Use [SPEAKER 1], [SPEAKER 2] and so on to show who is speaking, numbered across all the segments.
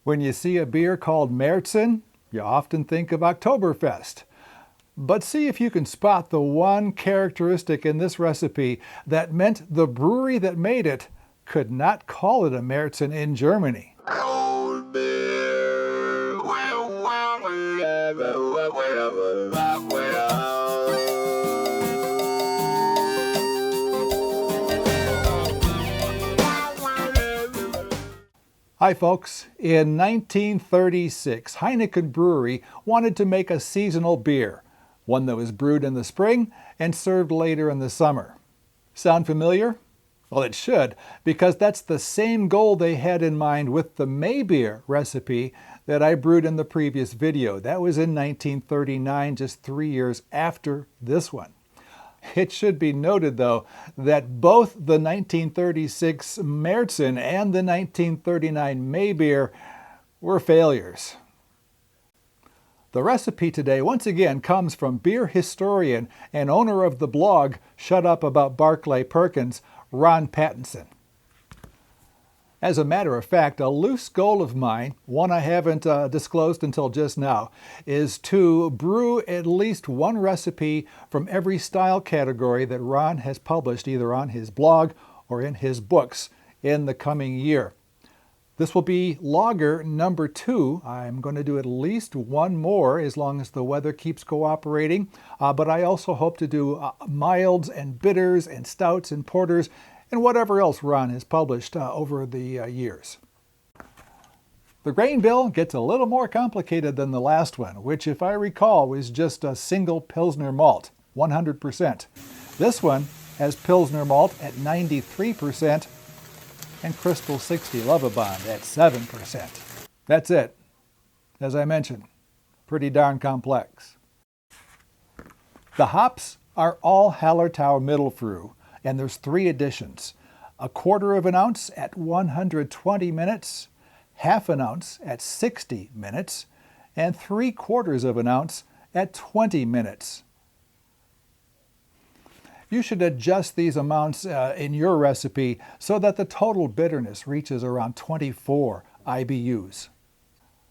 [SPEAKER 1] When you see a beer called Märzen, you often think of Oktoberfest. But see if you can spot the one characteristic in this recipe that meant the brewery that made it could not call it a Märzen in Germany. Hi folks, in 1936, Heineken Brewery wanted to make a seasonal beer, one that was brewed in the spring and served later in the summer. Sound familiar? Well, it should, because that's the same goal they had in mind with the May beer recipe that I brewed in the previous video. That was in 1939, just 3 years after this one. It should be noted, though, that both the 1936 Merzin and the 1939 May beer were failures. The recipe today, once again, comes from beer historian and owner of the blog Shut Up About Barclay Perkins, Ron Pattinson. As a matter of fact, a loose goal of mine, one I haven't disclosed until just now, is to brew at least one recipe from every style category that Ron has published either on his blog or in his books in the coming year. This will be lager number 2. I'm going to do at least one more as long as the weather keeps cooperating, but I also hope to do milds and bitters and stouts and porters and whatever else Ron has published over the years. The grain bill gets a little more complicated than the last one, which, if I recall, was just a single Pilsner malt, 100%. This one has Pilsner malt at 93% and Crystal 60 Lovibond at 7%. That's it. As I mentioned, pretty darn complex. The hops are all Hallertau Mittelfrüh, and there's 3 additions: 1/4 of an ounce at 120 minutes, 1/2 an ounce at 60 minutes, and 3/4 of an ounce at 20 minutes. You should adjust these amounts in your recipe so that the total bitterness reaches around 24 IBUs.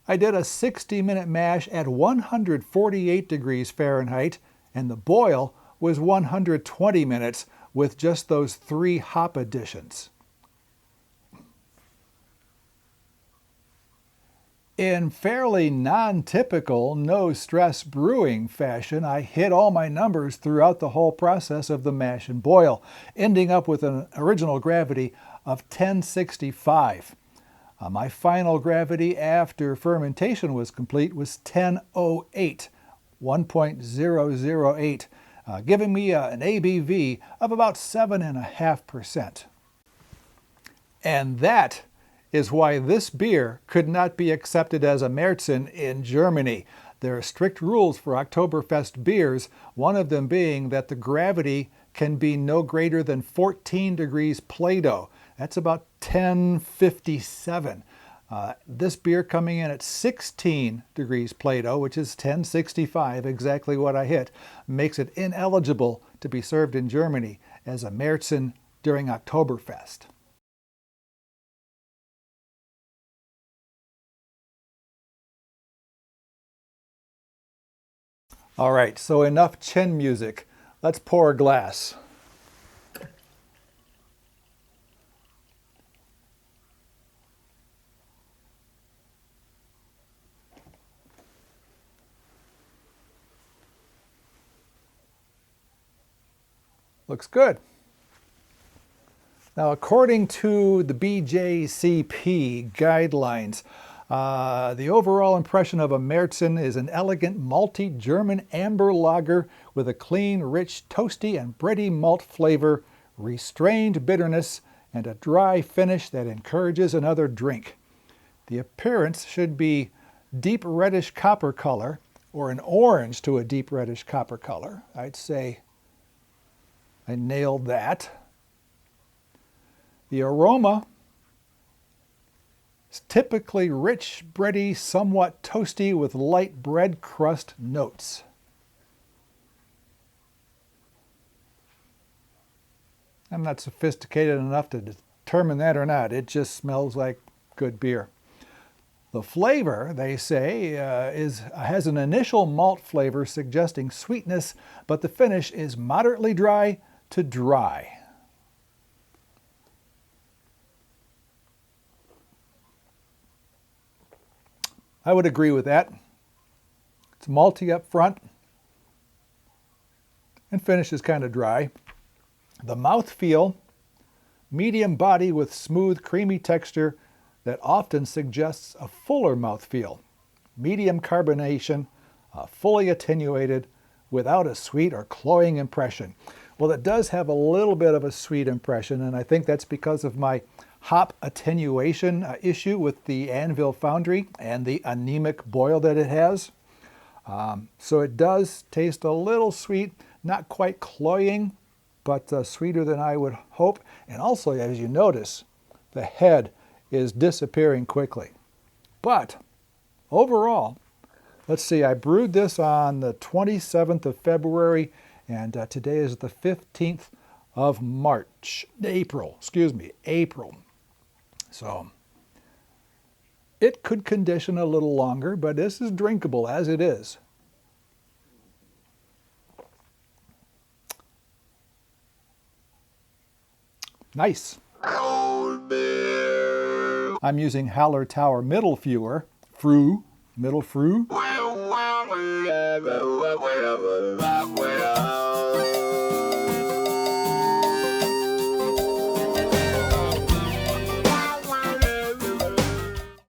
[SPEAKER 1] I did a 60-minute mash at 148 degrees Fahrenheit, and the boil was 120 minutes with just those 3 hop additions. In fairly non-typical, no-stress brewing fashion, I hit all my numbers throughout the whole process of the mash and boil, ending up with an original gravity of 1065. My final gravity after fermentation was complete was 1008, 1.008. Giving me an ABV of about 7.5%. And that is why this beer could not be accepted as a Märzen in Germany. There are strict rules for Oktoberfest beers, one of them being that the gravity can be no greater than 14 degrees Plato. That's about 1057. This beer coming in at 16 degrees Plato, which is 1065, exactly what I hit, makes it ineligible to be served in Germany as a Märzen during Oktoberfest. All right, so enough chin music. Let's pour a glass. Looks good. Now, according to the BJCP guidelines, the overall impression of a Märzen is an elegant, malty German amber lager with a clean, rich, toasty, and bready malt flavor, restrained bitterness, and a dry finish that encourages another drink. The appearance should be deep reddish copper color, or an orange to a deep reddish copper color. I'd say I nailed that. The aroma is typically rich, bready, somewhat toasty with light bread crust notes. I'm not sophisticated enough to determine that or not. It just smells like good beer. The flavor, they say, has an initial malt flavor suggesting sweetness, but the finish is moderately dry to dry. I would agree with that. It's malty up front and finish is kind of dry. The mouthfeel, medium body with smooth, creamy texture that often suggests a fuller mouthfeel. Medium carbonation, fully attenuated, without a sweet or cloying impression. Well, it does have a little bit of a sweet impression, and I think that's because of my hop attenuation issue with the Anvil Foundry and the anemic boil that it has. So it does taste a little sweet, not quite cloying, but sweeter than I would hope. And also, as you notice, the head is disappearing quickly. But overall, let's see, I brewed this on the 27th of February, and today is the 15th of April. So it could condition a little longer, but this is drinkable as it is. Nice. I'm using Haller Tower middle middle